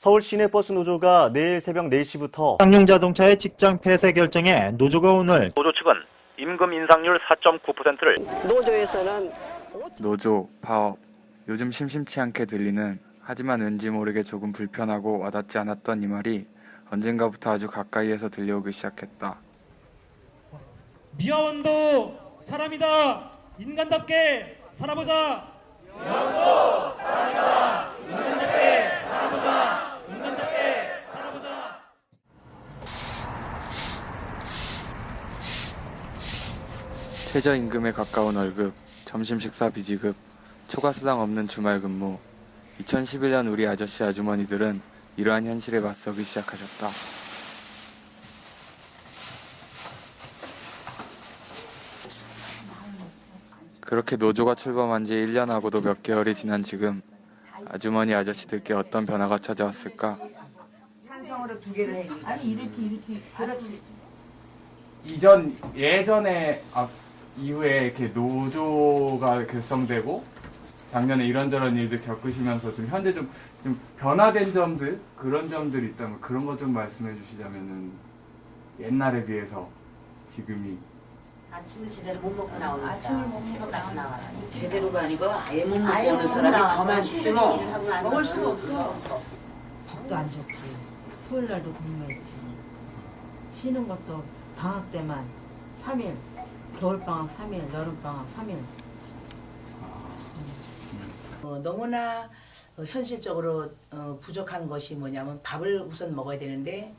서울 시내버스 노조가 내일 새벽 4시부터 쌍용자동차의 직장 폐쇄 결정에 노조가 오늘 노조 측은 임금 인상률 4.9%를 노조에서는 노조, 파업, 요즘 심심치 않게 들리는 하지만 왠지 모르게 조금 불편하고 와닿지 않았던 이 말이 언젠가부터 아주 가까이에서 들려오기 시작했다. 미화원도 사람이다. 인간답게 살아보자. 미화원도 사람이다. 인간답게 살아보자. 인간답게 살아보자. 최저임금에 가까운 월급, 점심 식사 비지급, 초과수당 없는 주말 근무. 2011년 우리 아저씨 아주머니들은 이러한 현실에 맞서기 시작하셨다. 그렇게 노조가 출범한 지 1년하고도 몇 개월이 지난 지금 아주머니 아저씨들께 어떤 변화가 찾아왔을까? 찬성으로 두 개를 해. 아니 이렇게 그렇지. 예전에 이후에 이렇게 노조가 결성되고 작년에 이런저런 일들 겪으시면서 좀 현재 좀 변화된 점들, 그런 점들이 있다면 그런 거 좀 말씀해 주시자면은 옛날에 비해서 지금이 아침을 제대로 못 먹고 나오니까 아침을 못 먹고 새벽까지 나왔어. 제대로가 아니고 아예 못 먹고 아예 오는 못 사람이 나왔어. 더 많지. 일을 하고 안 먹을 먹으면 수가 없어. 먹을 수 없어. 밥도 안 줬지. 토요일 날도 근무했지. 쉬는 것도 방학 때만 3일. 겨울방학 3일, 여름방학 3일. 너무나 현실적으로 부족한 것이 뭐냐면 밥을 우선 먹어야 되는데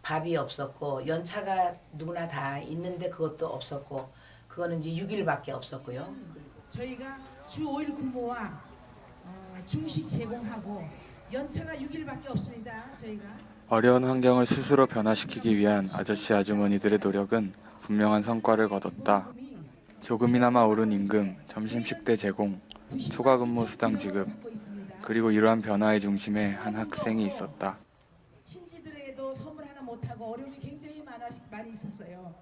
밥이 없었고 연차가 누구나 다 있는데 그것도 없었고 그거는 이제 6일밖에 없었고요. 저희가 주 5일 근무와 중식 제공하고 연차가 6일밖에 없습니다. 저희가 어려운 환경을 스스로 변화시키기 위한 아저씨 아주머니들의 노력은 분명한 성과를 거뒀다. 조금이나마 오른 임금, 점심식대 제공, 초과근무 수당 지급, 그리고 이러한 변화의 중심에 한 학생이 있었다. 친지들에게도 선물 하나 못하고 어려움이 굉장히 많이 있었어요.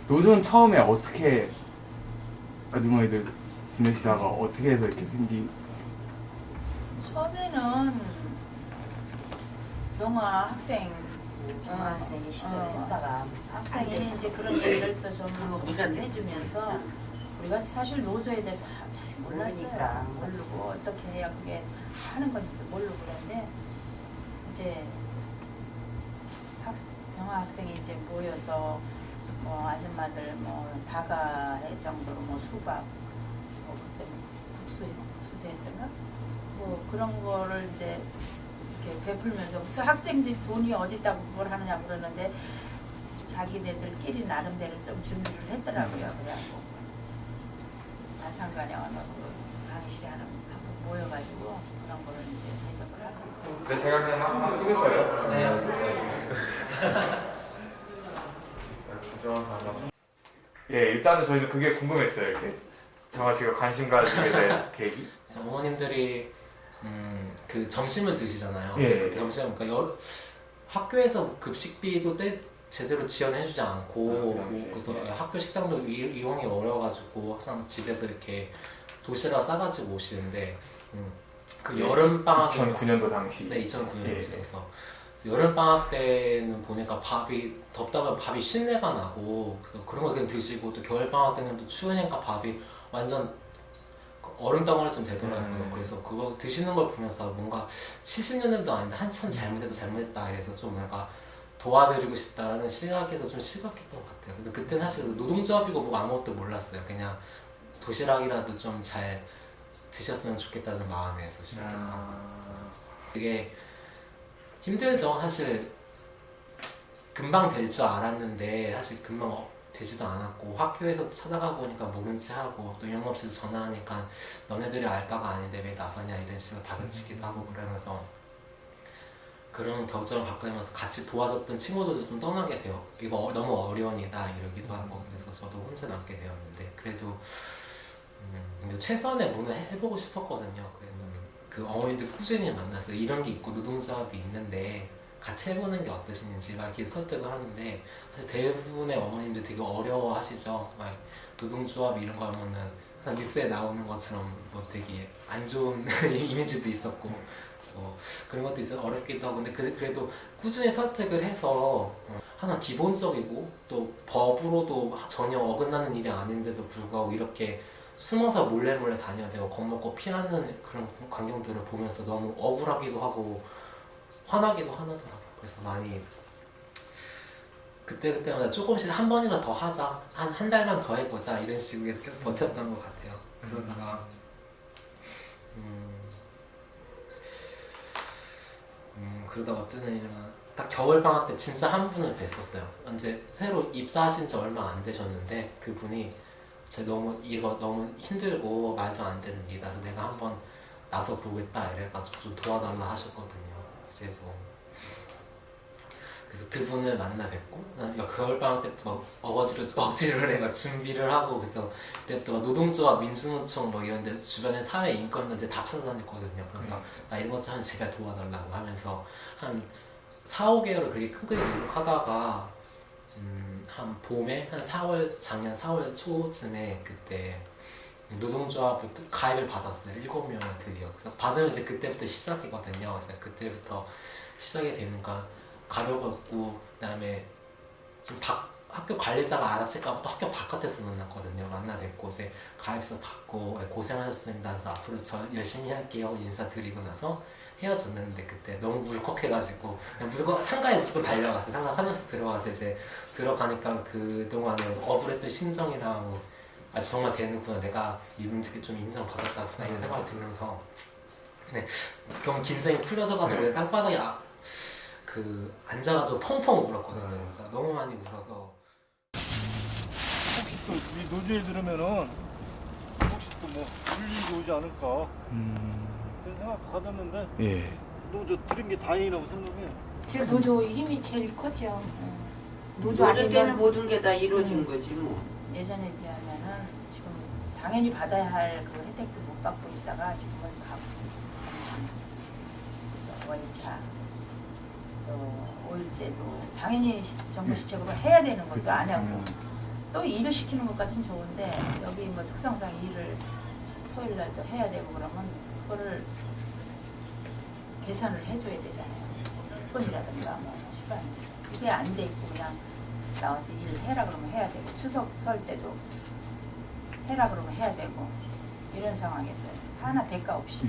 노조는 처음에 어떻게 아주머니들 지내시다가 어떻게 해서 이렇게 처음에는 병화 학생 학생이 시도를 했다가 학생이 이제 그런 얘기를 또 좀 해주면서 우리가 사실 노조에 대해서 잘 몰랐어요. 모르니까. 모르고 어떻게 해야 그게 하는 건지도 모르고 그랬는데 이제 병화 학생이 이제 모여서 뭐 아줌마들 뭐 다가해 정도로 뭐 수박 뭐 그때 국수도 했던가 뭐 그런 거를 이제 이렇게 베풀면서 무슨 학생들이 돈이 어디 있다고 그걸 하느냐고 그러는데 자기네들끼리 나름대로 좀 준비를 했더라고요. 그래갖고 다산간에 와서 강의실에 한번 모여가지고 그런 거를 이제 대접을 하고. 네, 제가 그냥 막 찍을 거예요. 예, 일단은 저희도 그게 궁금했어요. 이렇게 정아 씨가 관심 가지게 된 계기. 어머님들이 그 점심을 드시잖아요. 예. 그 점심 그러니까 학교에서 급식비도 제대로 지원해주지 않고 그래서 학교 식당도 이용이 어려워가지고 항상 집에서 이렇게 도시락 싸가지고 오시는데 그 여름 방학 2009년도 당시. 네, 2009년도 예. 그래서 여름 방학 때는 보니까 밥이 덥다 보면 밥이 신내가 나고 그래서 그런 거 그냥 드시고 또 겨울 방학 때는 또 추우니까 밥이 완전 얼음 덩어리쯤 되더라고요. 그래서 그거 드시는 걸 보면서 뭔가 70년대도 아닌데 한참 잘못해도 잘못했다 이래서 좀 뭔가 도와드리고 싶다라는 시각에서 좀 시각했던 것 같아요. 그래서 그때는 사실 노동조합이고 뭐 아무것도 몰랐어요. 그냥 도시락이라도 좀 잘 드셨으면 좋겠다는 마음에서 시작했던 것 같아요. 그게 힘들죠. 사실 금방 될 줄 알았는데 사실 금방 되지도 않았고 학교에서 찾아가 보니까 모른지 하고 또 영업실 전화하니까 너네들이 알 바가 아닌데 왜 나서냐 이런 식으로 다그치기도 하고 그러면서 그런 격정을 겪으면서 같이 도와줬던 친구들도 좀 떠나게 돼요. 이거 너무 어려운 일이다 이러기도 하고 그래서 저도 혼자 남게 되었는데 그래도 최선의 뭐는 해보고 싶었거든요. 그래서 그 어머니들 꾸준히 만났어요. 이런 게 있고 노동조합이 있는데 같이 해보는 게 어떠신지 막 이렇게 설득을 하는데 사실 대부분의 어머님들 되게 어려워하시죠. 막 노동조합 이런 거 하면은 항상 뉴스에 나오는 것처럼 뭐 되게 안 좋은 이미지도 있었고 그런 것도 있어서 어렵기도 하고 근데 그래도 꾸준히 선택을 해서 항상 기본적이고 또 법으로도 전혀 어긋나는 일이 아닌데도 불구하고 이렇게 숨어서 몰래 다녀야 되고 겁먹고 피하는 그런 광경들을 보면서 너무 억울하기도 하고 화나기도 하더라고요. 그래서 많이 그때마다 조금씩 한 번이라도 더 하자, 한 달만 더 해보자 이런 식으로 계속 버텼던 것 같아요. 그러다가 그러다가 어쩌는 일이면 딱 겨울방학 때 진짜 한 분을 뵀었어요. 이제 새로 입사하신 지 얼마 안 되셨는데 그분이 이거 너무 힘들고 말도 안 되는 일이라서 내가 한번 나서 보겠다 이래가지고 좀 도와달라 하셨거든요. 이제 그래서 그분을 만나 뵙고 겨울방학 때부터 억지로 내가 준비를 하고 그래서 그때 또 노동조합 민주노총 뭐 이런 데 주변에 사회 인권단체 다 찾아다녔거든요. 그래서 나 이런 것 좀 제발 도와달라고 하면서 한 4-5개월을 그렇게 큰 노력하다가 한 봄에 작년 4월 초쯤에 그때 노동조합부터 가입을 받았어요. 7명을 드디어. 그래서 받으면 이제 그때부터 시작이거든요. 그래서 그때부터 시작이 되니까 가려웠고 그다음에 좀 학교 관리자가 알아챌까 또 학교 바깥에서 만났거든요. 만나 뵙고 이제 가입서 받고 고생하셨습니다. 그래서 앞으로 저 열심히 할게요 인사드리고 나서 헤어졌는데 그때 너무 울컥해가지고 그냥 무조건 상가에 무조건 달려갔어요. 상가 화장실 들어가서 이제 들어가니까 그동안에 억울했던 심정이랑 아 정말 되는구나 내가 이분들께 좀 인정받았다구나 이런 생각이 들면서 근데 너무 긴장이 풀려져가지고 땅바닥에 앉아가지고 펑펑 울었거든요. 진짜 너무 많이 울어서 혹시 또 우리 노조에 들으면은 혹시 또 뭐 불리고 오지 않을까 그런 생각 받았는데 예. 노조 들은 게 다행이라고 생각해. 지금 노조 힘이 제일 컸죠. 노조 때는 모든 게 다 이루어진 거지 뭐. 예전에 비하면은 지금 당연히 받아야 할 그 혜택도 못 받고 있다가 지금은 가고 월차 오일제도 당연히 정부 시책으로 해야 되는 것도 안 하고 또 일을 시키는 것까지는 좋은데 여기 뭐 특성상 일을 토요일 날도 해야 되고 그러면 그거를 계산을 해줘야 되잖아요. 6분이라든가 뭐 시간 그게 안 돼 있고 그냥 나와서 일을 해라 그러면 해야 되고 추석 설 때도 해라 그러면 해야 되고 이런 상황에서 하나 대가 없이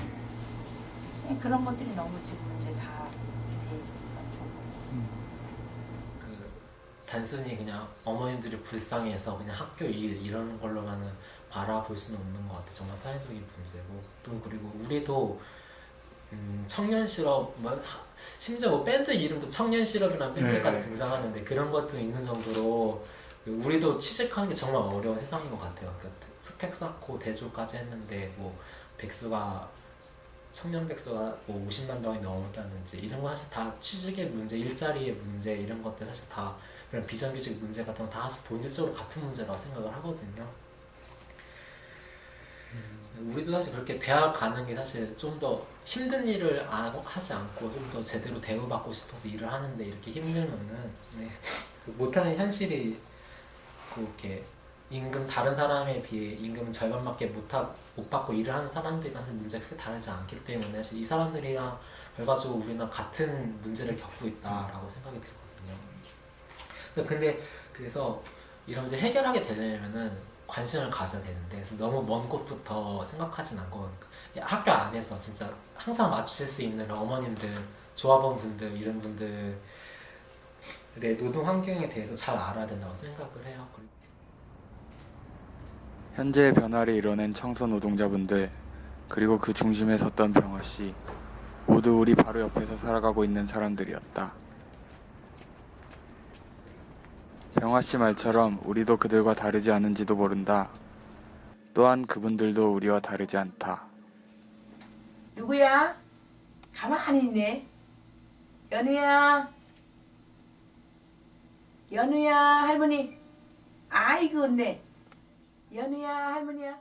그런 것들이 너무 지금 이제 다 돼 있으니까 좋고. 단순히 그냥 어머님들이 불쌍해서 그냥 학교 일 이런 걸로만은 바라볼 수는 없는 것 같아요. 정말 사회적인 문제고 또 그리고 우리도 청년 실업 심지어 뭐 밴드 이름도 청년 실업이라는 밴드까지 등장하는데 그런 것도 있는 정도로 우리도 취직하는 게 정말 어려운 세상인 것 같아요. 그러니까 스펙 쌓고 대졸까지 했는데 뭐 청년 백수가 뭐 50만 명이 넘었다든지 이런 거 사실 다 취직의 문제, 일자리의 문제 이런 것들 사실 다 그런 비정규직 문제 같은 거 다 사실 본질적으로 같은 문제라고 생각을 하거든요. 우리도 사실 그렇게 대학 가는 게 사실 좀 더 힘든 일을 하지 않고 좀 더 제대로 대우받고 싶어서 일을 하는데 이렇게 힘들면은 못하는 현실이 그렇게 다른 사람에 비해 임금은 절반밖에 못 받고 일을 하는 사람들이 사실 문제가 크게 다르지 않기 때문에 사실 이 사람들이랑 결과적으로 우리는 같은 문제를 겪고 있다라고 생각이 들거든요. 그래서 이런 문제 해결하게 되려면은 관심을 가져야 되는데 그래서 너무 먼 곳부터 생각하진 않고 학교 안에서 진짜 항상 마주칠 수 있는 어머님들, 조합원분들 이런 분들의 노동 환경에 대해서 잘 알아야 된다고 생각을 해요. 현재의 변화를 이뤄낸 청소 노동자분들 그리고 그 중심에 섰던 병화씨 모두 우리 바로 옆에서 살아가고 있는 사람들이었다. 병화씨 말처럼 우리도 그들과 다르지 않은지도 모른다. 또한 그분들도 우리와 다르지 않다. 누구야? 가만히 있네. 연우야. 연우야 할머니. 아이고 언네. 연우야 할머니야.